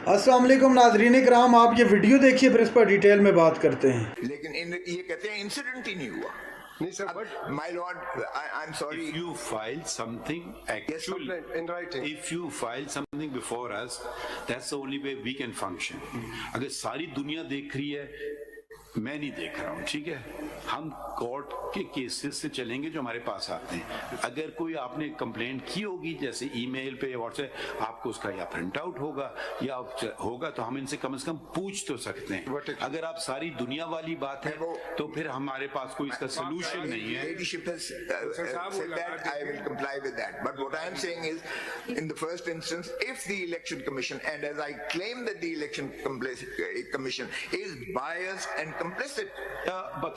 अस्सलाम वालेकुम नाज़रीन इकराम, आप ये वीडियो देखिए फिर इस पर डिटेल में बात करते हैं। लेकिन ये कहते हैं इंसिडेंट ही नहीं हुआ। नहीं sir, but my lord, I'm sorry. If you file something actually, in writing. if you file something before us, that's the only way we can function. अगर सारी दुनिया देख रही है, मैं नहीं देख रहा हूँ, ठीक है, हम कोर्ट के केसेस से चलेंगे जो हमारे पास आते हैं। अगर कोई आपने कंप्लेंट की होगी जैसे ईमेल पे या व्हाट्सएप, आपको उसका या प्रिंट आउट होगा या होगा तो हम इनसे कम से कम पूछ तो सकते हैं। अगर आप सारी दुनिया वाली बात है तो फिर हमारे पास कोई इसका सोल्यूशन नहीं है। Ladyship has said that, I will comply with that. But what I am saying is, in the first instance, if the election commission, and as I claim that the election commission is biased and complicit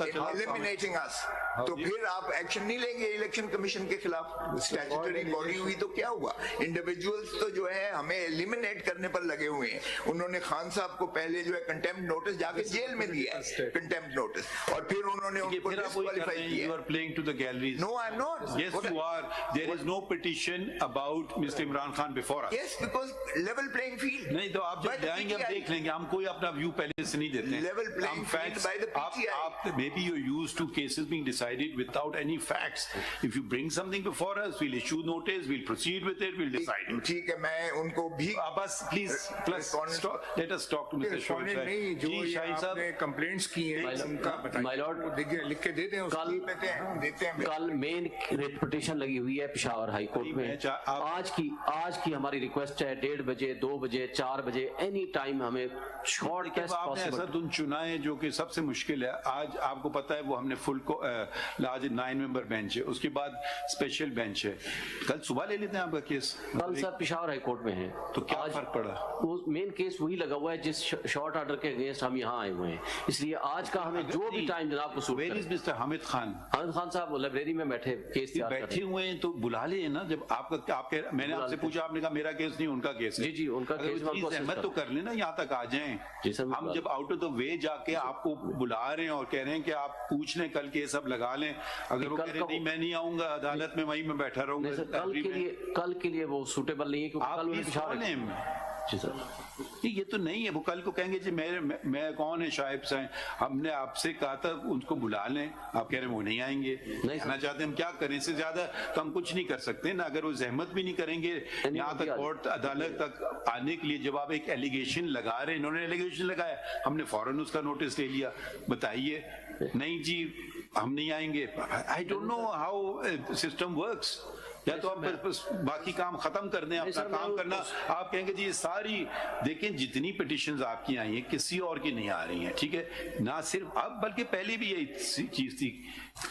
in eliminating us, तो फिर आप action नहीं लेंगे election commission के खिलाफ। Statutory body हुई तो क्या हुआ? इंडिविजुअल्स तो जो है हमें एलिमिनेट करने पर लगे हुए हैं। उन्होंने खान साहब को पहले जो है कंटेम्प्ट नोटिस जाके जेल में दिया है, कंटेम्प्ट नोटिस, और फिर उन्होंने उनको डिस्क्वालीफाई किया। You are playing to the galleries. No, I'm not. Yes, you are. There is no petition about Mr. Imran Khan before us. Yes, because level playing field. नहीं तो आप जब जाएंगे हम देख लेंगे, हम कोई अपना व्यू पहले से नहीं देते हैं। Level playing field by the PTI. आप maybe you're used to cases being decided without any facts. If you bring something before us, we'll issue notice, we'll proceed with it, we'll decide it. ठीक है, मैं उनको भी बस please let us talk to Mr. Shoaib साहब। नहीं, जो जी शाहिद साहब आपने कंप्लेंट्स की हैं उनका बताइए, देखिए लिख के दे दें, देते हैं। कल मेन रेट पिटीशन लगी हुई है पेशावर हाई कोर्ट में। आज की हमारी रिक्वेस्ट है 1:30 बजे, 2 बजे, 4 बजे, एनी टाइम हमें शॉर्ट टेस्ट आपने ऐसा दिन चुना है जो कि सबसे मुश्किल है। आज आपको पता है वो हमने फुल को आज 9 मेंबर बेंच है, उसके बाद स्पेशल बेंच है। कल सुबह ले लेते हैं आपका केस। कल सर पेशावर हाई कोर्ट में है तो क्या फर्क पड़ा? वो मेन केस वही लगा हुआ है जिस शॉर्ट ऑर्डर के अगेंस्ट हम यहाँ आए हुए हैं, इसलिए आज का हमें जो भी टाइम जनाब को सूट करे। मिस्टर हामिद खान साहब लाइब्रेरी में बैठे केस बैठे हुए हैं तो बुला ले ना। जब आपके मैंने आपसे पूछा, आपने कहा मेरा केस नहीं उनका केस है। जी उनका केस सहमत तो कर लेना, यहाँ तक आ जाएं। हम जब आउट ऑफ द वे जाके आपको बुला रहे हैं और कह रहे हैं कि आप पूछ लें, कल केस अब लगा लें, अगर वो कह रहे नहीं मैं नहीं आऊंगा अदालत में, वहीं में बैठा रहूंगा, कल के लिए वो सूटेबल नहीं है क्योंकि जी सर ये तो नहीं है। वो कल को कहेंगे जी मैं कौन है शाहिब साहब, हमने आपसे कहा था उनको बुला लें, आप कह रहे हैं वो नहीं आएंगे, नहीं आना चाहते, हम क्या करें? इससे ज्यादा तो हम कुछ नहीं कर सकते ना। अगर वो जहमत भी नहीं करेंगे यहाँ तक कोर्ट अदालत तक आने के लिए, जब आप एक एलिगेशन लगा रहे हैं, इन्होंने एलिगेशन लगाया, हमने फौरन उसका नोटिस ले लिया, बताइए नहीं जी हम नहीं आएंगे। I don't know how system works. या तो आप बाकी काम खत्म कर दें, अपना काम करना। आप कहेंगे जी ये सारी देखें जितनी पिटिशंस आपकी आई हैं किसी और की नहीं आ रही हैं, ठीक है ना, सिर्फ अब बल्कि पहले भी यही चीज थी।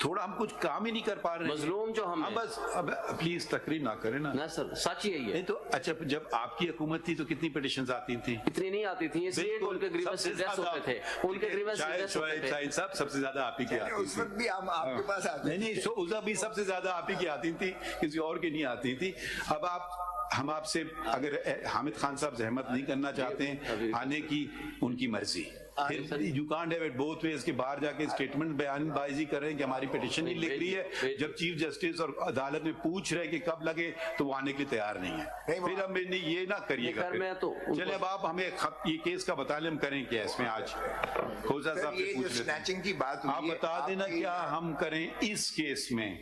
थोड़ा हम कुछ काम ही नहीं कर पा रहे हैं। मजलूम जो हम बस अब प्लीज तकरीर ना करें ना सर, सच ही है। नहीं तो अच्छा, जब आपकी हुकूमत थी तो कितनी पिटिशंस आती थी? इतनी नहीं आती थी, इसलिए उनके ग्रीवेंस रिड्रेस होते थे, उनके ग्रीवेंस रिड्रेस होते थे। शाहिद साहब सबसे ज्यादा आप ही की आती थी। उस वक्त भी हम आपके पास आते नहीं उस वक्त भी सबसे ज्यादा आप ही की आती थी, किसी और की नहीं आती थी। अब हम आपसे अगर हामिद खान साहब जहमत नहीं करना चाहते हैं आने की, उनकी मर्जी। You can't have it both ways के बाहर जाके स्टेटमेंट बयानबाजी कर रहे हैं कि हमारी पिटीशन नहीं लिख रही है, जब चीफ जस्टिस और अदालत में पूछ रहे कि कब लगे तो वो आने के लिए तैयार नहीं है। फिर हम ये ना करिएगा। चले अब आप हमें ये केस का बता लें, हम करें क्या इसमें? आज खोजा साहब से पूछ लेते की बात, आप बता देना क्या हम करें इस केस में।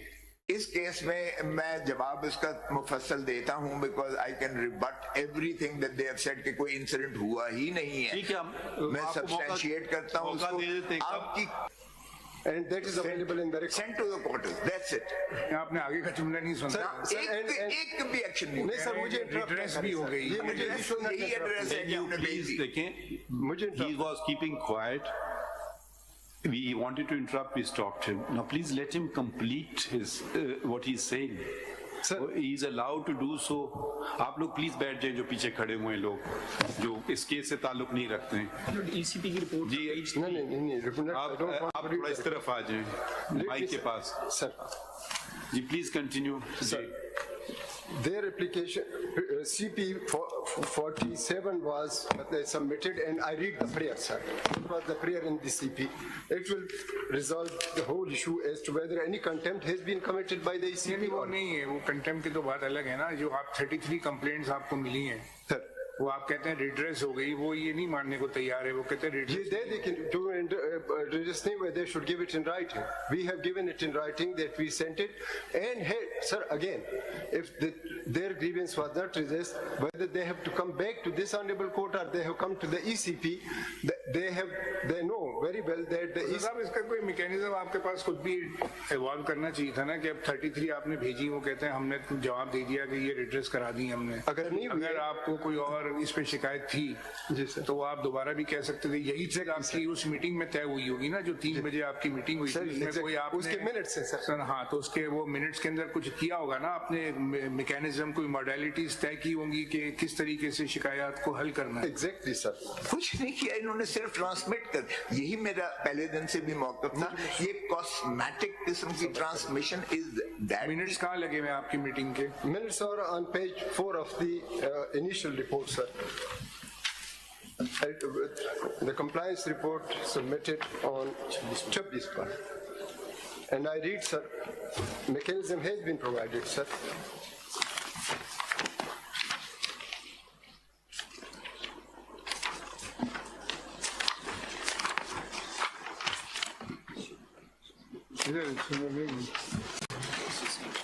इस केस में मैं जवाब इसका मुफस्सल देता हूं, because I can रिबट everything that they have said कि कोई इंसिडेंट हुआ ही नहीं है। ठीक है, मैं सब्सटेंशिएट करता हूं उसको आपकी, and that is available in the record. sent to the court. That's it. आपने आगे का जुमला नहीं सुना। एक भी एक्शन नहीं सर, मुझे एड्रेस भी हो गई, ये मुझे यही एड्रेस है कि हमने भेज दी। देखें, मुझे he was keeping quiet. We wanted to interrupt, we stopped him. Now please let him complete his what he's saying. Sir, he is allowed to do so. आप लोग प्लीज बैठ जाएं, जो पीछे खड़े हुए हैं लोग जो इस केस से ताल्लुक नहीं रखते हैं। ईसीपी की रिपोर्ट जी नहीं, आप थोड़ा इस तरफ आ जाएं माइक के पास। Sir ji please continue. Their application CP 47 was submitted, and I read the prayer, sir. It was the prayer in the CP. It will resolve the whole issue as to whether any contempt has been committed by the CP. वो नहीं है, वो contempt की तो बात अलग है ना। जो आप 33 कंप्लेंट्स आपको मिली हैं सर, वो आप कहते हैं रिड्रेस हो गई, वो ये नहीं मानने को तैयार है, वो कहते हैं ये redress they can do redress नहीं, but they should give it in writing. We have given it in writing that we sent it. And hey, sir, again, if their grievance was not redressed, whether they have to come back to this honorable court or they have come to the ECP, they know very well that the ECP. साहब इसका कोई mechanism आपके पास खुद भी evolve करना चाहिए था ना, कि अब 33 आपने भेजी, वो कहते हैं हमने जवाब दे दिया कि ये रिड्रेस करा दी हमने। अगर आपको कोई और इस पे शिकायत थी जी सर, तो आप दोबारा भी कह सकते थे। यही से आपकी उस मीटिंग में तय हुई होगी ना, जो 3 बजे आपकी मीटिंग हुई थी, उसमें कोई आपने उसके मिनट्स हैं सर। हाँ, तो उसके वो मिनट्स के अंदर कुछ किया होगा ना आपने, मैकेनिज्म कोई मॉडलिटीज तय की होंगी कि किस तरीके से शिकायत को हल करना है। एग्जैक्टली सर, कुछ नहीं किया इन्होंने, सिर्फ ट्रांसमिट कर। यही मेरा पहले दिन से भी मौक़िफ़ था, ये कॉस्मेटिक किस्म की ट्रांसमिशन इज दैट। मिनट्स कहाँ लगे हुए आपकी मीटिंग के? minutes are on page 4 of the initial report, sir. The compliance report submitted on 26 and I read, sir, mechanism has been provided, sir.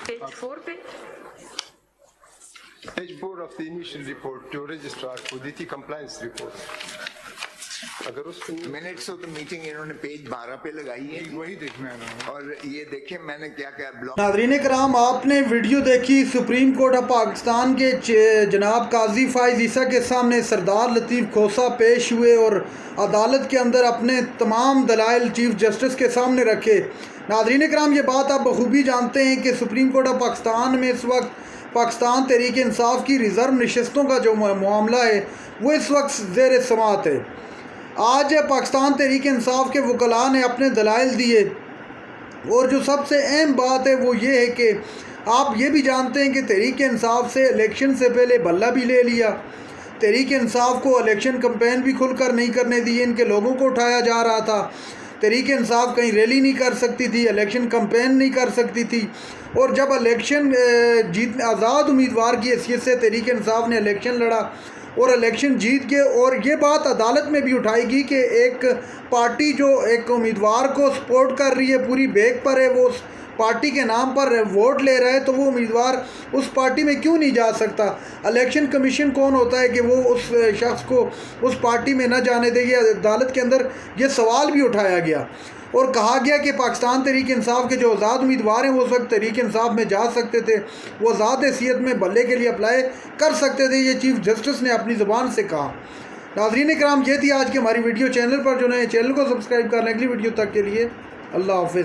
Page 4 पे Page 4 of the initial report to registrar को दी थी compliance report. अगर उस minutes of the meeting इन्होंने page 12 पे लगाई है, वही देखना है। और ये देखें मैंने क्या क्या ब्लॉक। नाज़रीन कराम, आपने वीडियो देखी सुप्रीम कोर्ट ऑफ पाकिस्तान के जनाब काजी फाइज ईसा के सामने सरदार लतीफ़ खोसा पेश हुए और अदालत के अंदर अपने तमाम दलाइल चीफ जस्टिस के सामने रखे। नाज़रीन कराम, ये बात आप बखूबी जानते हैं कि सुप्रीम कोर्ट ऑफ पाकिस्तान में इस वक्त पाकिस्तान तहरीक इंसाफ की रिज़र्व नशस्तों का जो मामला है वो इस वक्त ज़ेर समाअत है। आज पाकिस्तान तहरीक इंसाफ के वकला ने अपने दलाइल दिए, और जो सबसे अहम बात है वो ये है कि आप ये भी जानते हैं कि तहरीक इंसाफ से इलेक्शन से पहले बल्ला भी ले लिया। तहरीक इंसाफ को इलेक्शन कैंपेन भी खुलकर नहीं करने दिए, इनके लोगों को उठाया जा रहा था। तहरीक इंसाफ कहीं रैली नहीं कर सकती थी, इलेक्शन कैंपेन नहीं कर सकती थी, और जब इलेक्शन जीत आज़ाद उम्मीदवार की हैसियत से तहरीक इंसाफ ने इलेक्शन लड़ा और इलेक्शन जीत गए। और ये बात अदालत में भी उठाएगी कि एक पार्टी जो एक उम्मीदवार को सपोर्ट कर रही है, पूरी बेक पर है, वो उस पार्टी के नाम पर वोट ले रहा है, तो वो उम्मीदवार उस पार्टी में क्यों नहीं जा सकता? इलेक्शन कमीशन कौन होता है कि वो उस शख्स को उस पार्टी में न जाने दे? ये अदालत के अंदर ये सवाल भी उठाया गया और कहा गया कि पाकिस्तान तहरीक इंसाफ के जो आज़ाद उम्मीदवार हैं वो उस वक्त तहरीक इंसाफ में जा सकते थे, वो आज़ाद हैसियत में बल्ले के लिए अप्लाई कर सकते थे। ये चीफ जस्टिस ने अपनी ज़ुबान से कहा। नाज़रीन कराम, ये थी आज की हमारी वीडियो। चैनल पर जो नए चैनल को सब्सक्राइब करने अगली वीडियो तक के लिए अल्लाह हाफ़िज़।